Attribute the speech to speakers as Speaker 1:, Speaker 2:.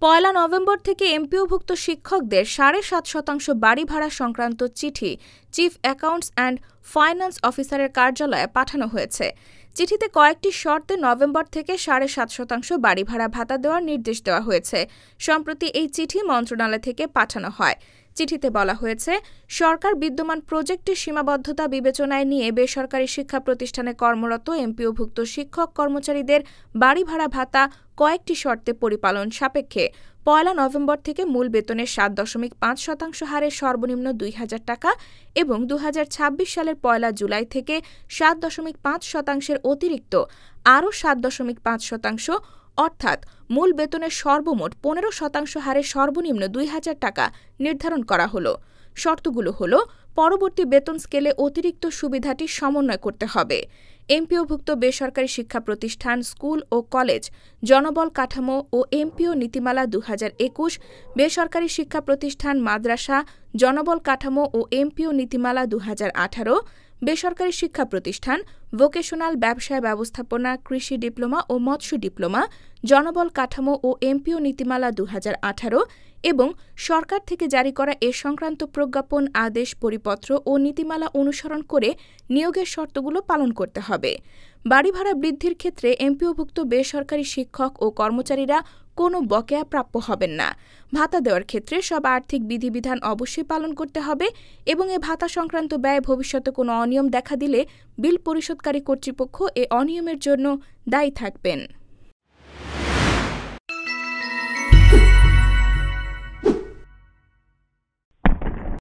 Speaker 1: পয়লা November থেকে এমপিওভুক্ত শিক্ষকদের ৭.৫% বাড়ি ভাড়া সংক্রান্ত চিঠি চিফ অ্যাকাউন্টস অ্যান্ড ফাইন্যান্স অফিসারের কার্যালয়ে পাঠানো হয়েছে। চিঠিতে কয়েকটি শর্তে নভেম্বর থেকে ৭.৫% বাড়ি ভাড়া ভাতা দেওয়ার নির্দেশ দেওয়া হয়েছে। সম্প্রতি এই চিঠি মন্ত্রণালয় থেকে পাঠানো হয়। চিঠিতে বলা হয়েছে, সরকার বিদ্যমান প্রজেক্টের সীমাবদ্ধতা বিবেচনায় নিয়ে বেসরকারি শিক্ষা প্রতিষ্ঠানে কর্মরত এমপিওভুক্ত শিক্ষক কর্মচারীদের বাড়ি ভাড়া ভাতা কয়েকটি শর্তে পরিপালন সাপেক্ষে পয়লা নভেম্বর থেকে মূল বেতনের ৭.৫% হারে সর্বনিম্ন ২,০০০ টাকা এবং ২০২৬ সালের পয়লা জুলাই থেকে ৭.৫% অতিরিক্ত আরও ৭.৫% অর্থাৎ মূল বেতনের সর্বমোট ১৫% হারে সর্বনিম্ন ২,০০০ টাকা নির্ধারণ করা হলো। শর্তগুলো হলো, পরবর্তী বেতন স্কেলে অতিরিক্ত সুবিধাটি সমন্বয় করতে হবে। এমপিওভুক্ত বেসরকারি শিক্ষা প্রতিষ্ঠান, স্কুল ও কলেজ, জনবল কাঠামো ও এমপিও নীতিমালা ২০২১, বেসরকারি শিক্ষা প্রতিষ্ঠান, মাদ্রাসা, জনবল কাঠামো ও এমপিও নীতিমালা ২০১৮, বেসরকারি শিক্ষা প্রতিষ্ঠান, ভোকেশনাল ব্যবসায় ব্যবস্থাপনা, কৃষি ডিপ্লোমা ও মৎস্য ডিপ্লোমা, জনবল কাঠামো ও এমপিও নীতিমালা ২০১৮ এবং সরকার থেকে জারি করা এ সংক্রান্ত প্রজ্ঞাপন, আদেশ, পরিপত্র ও নীতিমালা অনুসরণ করে নিয়োগের শর্তগুলো পালন করতে হবে। বাড়ি ভাড়া বৃদ্ধির ক্ষেত্রে এমপিওভুক্ত বেসরকারি শিক্ষক ও কর্মচারীরা কোনো বকেয়া প্রাপ্য হবেন না। ভাতা দেওয়ার ক্ষেত্রে সব আর্থিক বিধিবিধান অবশ্যই পালন করতে হবে এবং এ ভাতা সংক্রান্ত ব্যয় ভবিষ্যতে কোনো অনিয়ম দেখা দিলে বিল পরিশোধকারী কর্তৃপক্ষ এ অনিয়মের জন্য দায়ী থাকবেন।